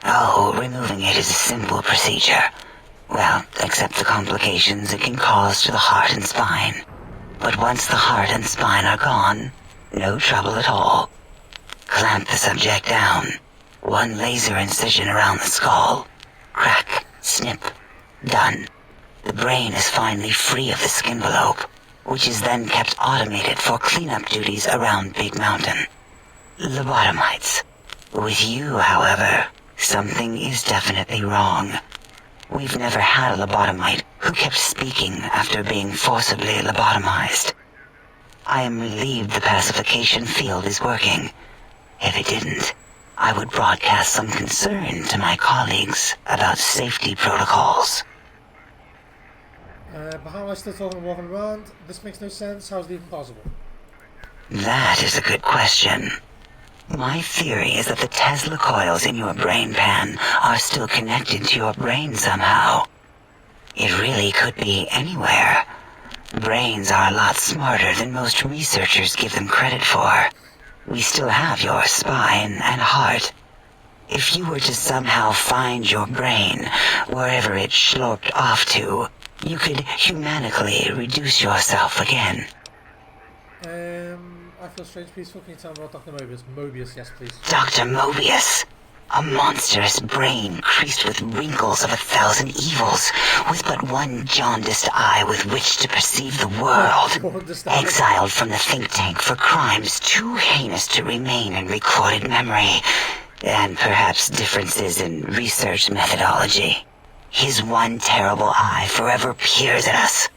Oh, removing it is a simple procedure. Well, except the complications it can cause to the heart and spine. But once the heart and spine are gone, no trouble at all. Clamp the subject down. One laser incision around the skull. Crack, snip, done. The brain is finally free of the skin envelope, which is then kept automated for cleanup duties around Big Mountain. Lobotomites. With you, however, something is definitely wrong. We've never had a lobotomite who kept speaking after being forcibly lobotomized. I am relieved the pacification field is working. If it didn't, I would broadcast some concern to my colleagues about safety protocols. But how am I still talking and walking around? This makes no sense. How is it even possible? That is a good question. My theory is that the Tesla coils in your brain pan are still connected to your brain somehow. It really could be anywhere. Brains are a lot smarter than most researchers give them credit for. We still have your spine and heart. If you were to somehow find your brain, wherever it sloped off to, you could humanically reduce yourself again. I feel strange, peaceful. Can you tell me about Dr. Mobius? Mobius, yes, please. Dr. Mobius. A monstrous brain creased with wrinkles of 1,000 evils, with but one jaundiced eye with which to perceive the world. Exiled from the think tank for crimes too heinous to remain in recorded memory, and perhaps differences in research methodology. His one terrible eye forever peers at us,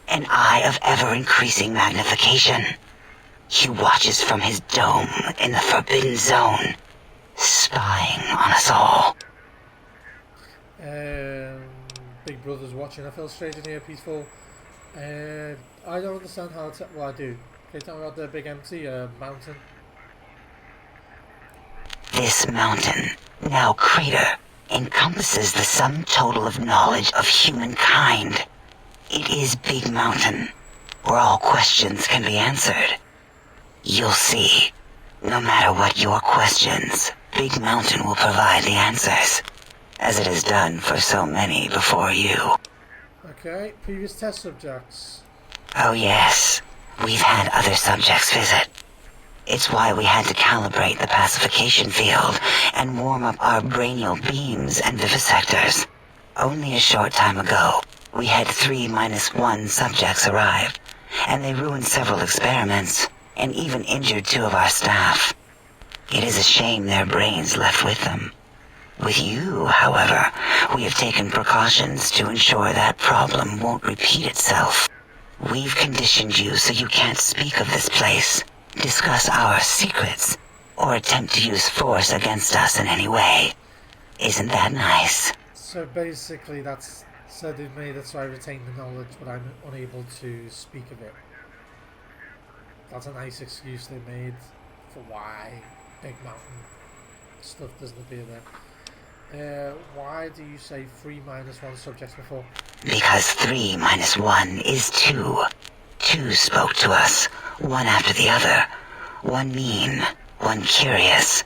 an eye of ever-increasing magnification. He watches from his dome in the Forbidden Zone, spying on us all. Big Brother's watching. I feel strange in here, peaceful. I don't understand how to... Well, I do. Can you tell me about the big empty mountain? This mountain, now crater, encompasses the sum total of knowledge of humankind. It is Big Mountain, where all questions can be answered. You'll see. No matter what your questions, Big Mountain will provide the answers, as it has done for so many before you. Okay, previous test subjects. Oh yes, we've had other subjects visit. It's why we had to calibrate the pacification field and warm up our brainial beams and vivisectors. Only a short time ago, we had 3-1 subjects arrive, and they ruined several experiments, and even injured 2 of our staff. It is a shame their brains left with them. With you, however, we have taken precautions to ensure that problem won't repeat itself. We've conditioned you so you can't speak of this place, discuss our secrets, or attempt to use force against us in any way. Isn't that nice? So basically that's said in me that so I retain the knowledge but I'm unable to speak of it. That's a nice excuse they made for why Big Mountain stuff doesn't appear there. Why do you say 3-1 subjects before? Because 3-1 is 2. 2 spoke to us, one after the other. One mean, one curious.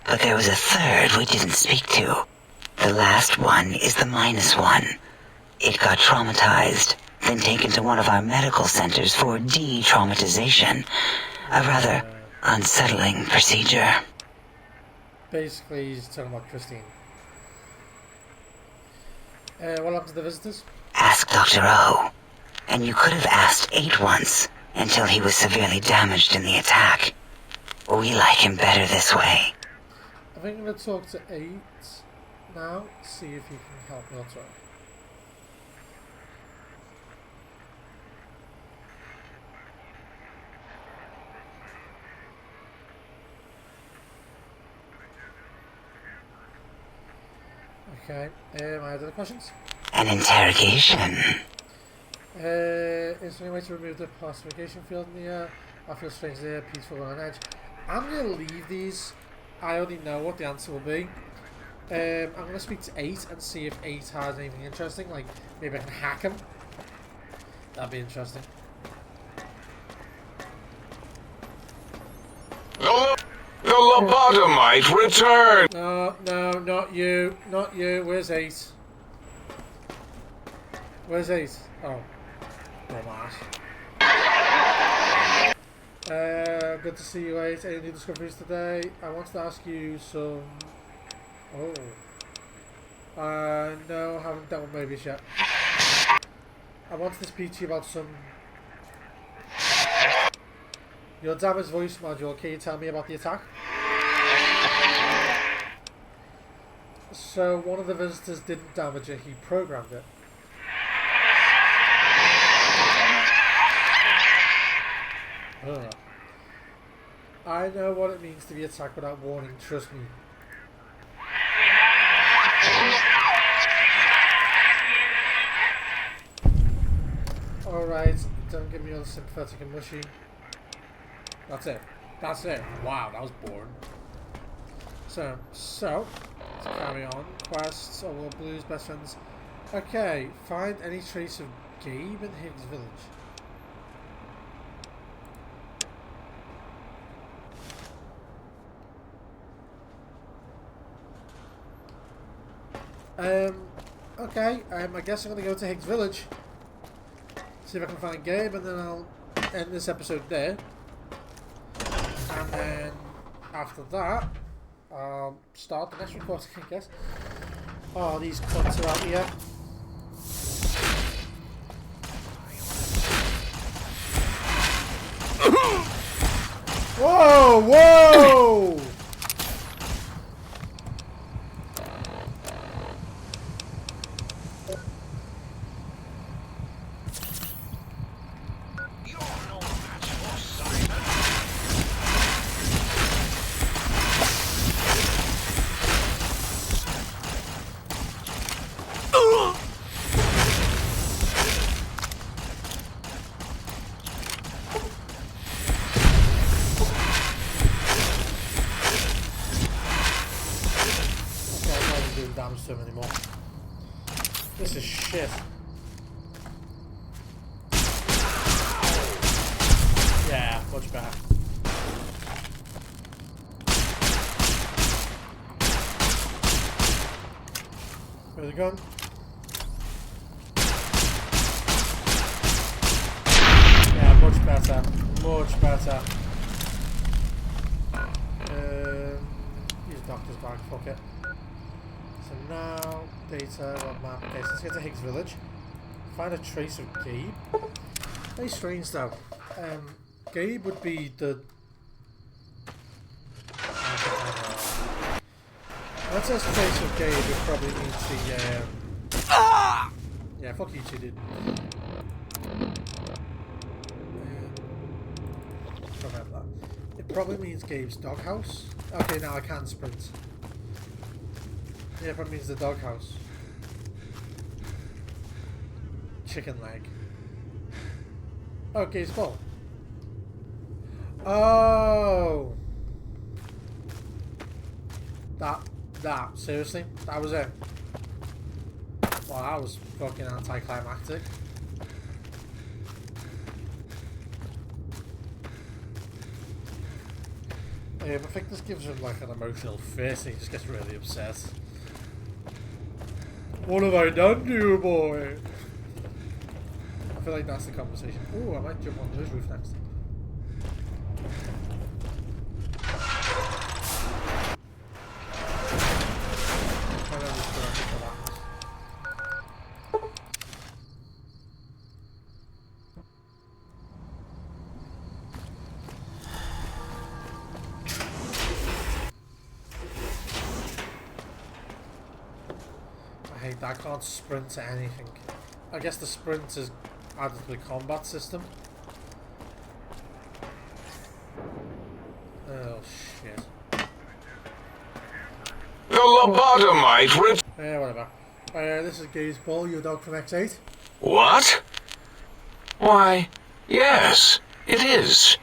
But there was a third we didn't speak to. The last one is the -1. It got traumatized, then taken to one of our medical centers for de-traumatization. A rather unsettling procedure. Basically, he's talking about Christine. What happened to the visitors? Ask Dr. O. And you could have asked 8 once, until he was severely damaged in the attack. We like him better this way. I think I'm going to talk to 8 now, see if he can help me out. Okay, I have other questions? An interrogation. Is there any way to remove the classification field in the air? I feel strange there, peaceful on an edge. I'm going to leave these. I already know what the answer will be. I'm going to speak to 8 and see if 8 has anything interesting. Like, maybe I can hack him. That'd be interesting. The lobotomite returned! No, not you. Not you. Where's 8? Where's 8? Oh. Dumbass. Good to see you, 8. Any new discoveries today? I wanted to ask you some... Oh. No, haven't dealt with Mobius yet. I wanted to speak to you about some... Your damaged voice module, can you tell me about the attack? So, one of the visitors didn't damage it, he programmed it. Ugh. I know what it means to be attacked without warning, trust me. Alright, don't give me all sympathetic and mushy. That's it. That's it. Wow, that was boring. So, let's carry on. Quests, all Blues, best friends. Okay, find any trace of Gabe in Higgs Village. Okay, I guess I'm gonna go to Higgs Village. See if I can find Gabe, and then I'll end this episode there. And then, after that, I'll start the next recording, I guess. Oh, these cunts are out here. Whoa, whoa! Damage to him anymore. This is shit. Yeah, much better. Where's the gun? Yeah, much better. Much better. Use doctor's bag, fuck it. So now, data, what map? Okay, so let's get to Higgs Village. Find a trace of Gabe. Very strange though. Gabe would be the... That says trace of Gabe, it probably means the... Yeah, fuck you two, dude. Remember that. It probably means Gabe's doghouse. Okay, now I can sprint. Yeah, that means the doghouse. Chicken leg. Okay, it's full. Oh! That, seriously? That was it? Well, that was fucking anticlimactic. I think this gives him like an emotional face and he just gets really upset. What have I done to you, boy? I feel like that's the conversation. Ooh, I might jump on his roof next. I can't sprint to anything. I guess the sprint is added to the combat system. Oh shit. The lobotomite Yeah, whatever. This is Gaze Ball, your dog from X8. What? Why, yes, it is.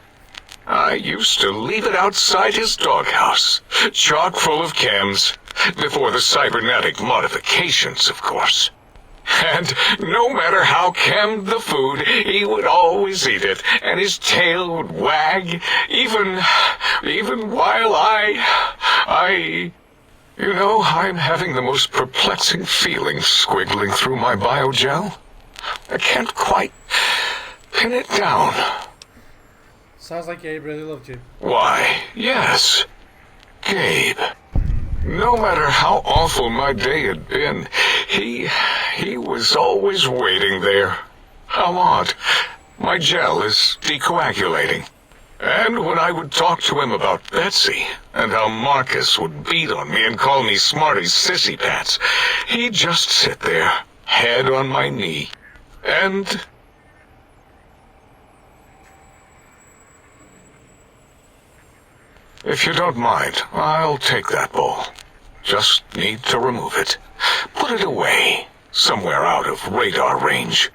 I used to leave it outside his doghouse, chock full of chems, before the cybernetic modifications, of course. And no matter how chemmed the food, he would always eat it, and his tail would wag, even while you know, I'm having the most perplexing feeling squiggling through my biogel. I can't quite pin it down. Sounds like Gabe really loved you. Why, yes, Gabe. No matter how awful my day had been, he was always waiting there, How odd. My gel is decoagulating. And when I would talk to him about Betsy, and how Marcus would beat on me and call me Smarty's sissy pants, he'd just sit there, head on my knee, and... If you don't mind, I'll take that bowl. Just need to remove it. Put it away, somewhere out of radar range.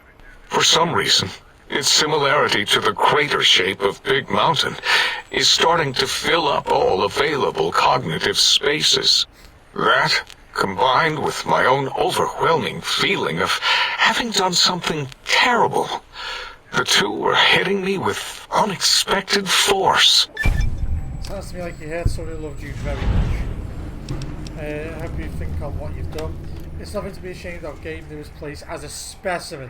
For some reason, its similarity to the crater shape of Big Mountain is starting to fill up all available cognitive spaces. That, combined with my own overwhelming feeling of having done something terrible, the two are hitting me with unexpected force. Sounds to me like you hurt someone who loved you very much. I hope you think on what you've done. It's nothing to be ashamed of. Gave his place as a specimen.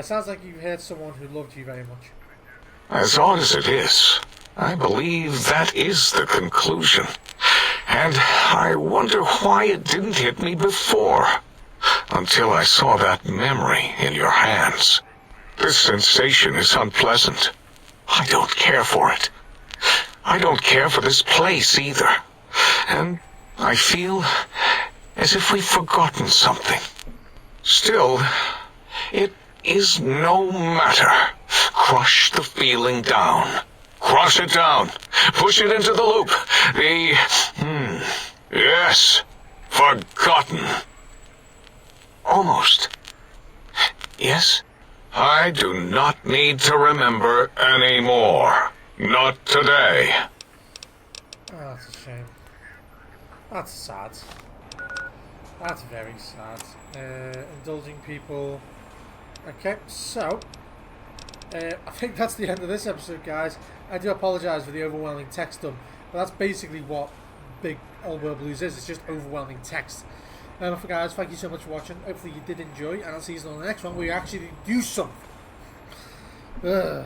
Sounds like you hurt someone who loved you very much. As odd as it is, I believe that is the conclusion. And I wonder why it didn't hit me before, until I saw that memory in your hands. This sensation is unpleasant. I don't care for it. I don't care for this place either. And I feel as if we've forgotten something. Still, it is no matter. Crush the feeling down. Crush it down. Push it into the loop. Yes. Forgotten. Almost. Yes? I do not need to remember anymore. Not today. Oh, that's a shame. That's sad. That's very sad. Indulging people. Okay, so I think that's the end of this episode, guys. I do apologise for the overwhelming text dump, but that's basically what Big Old World Blues is. It's just overwhelming text. Guys, thank you so much for watching. Hopefully you did enjoy, and I'll see you on the next one where you actually do something. Ugh.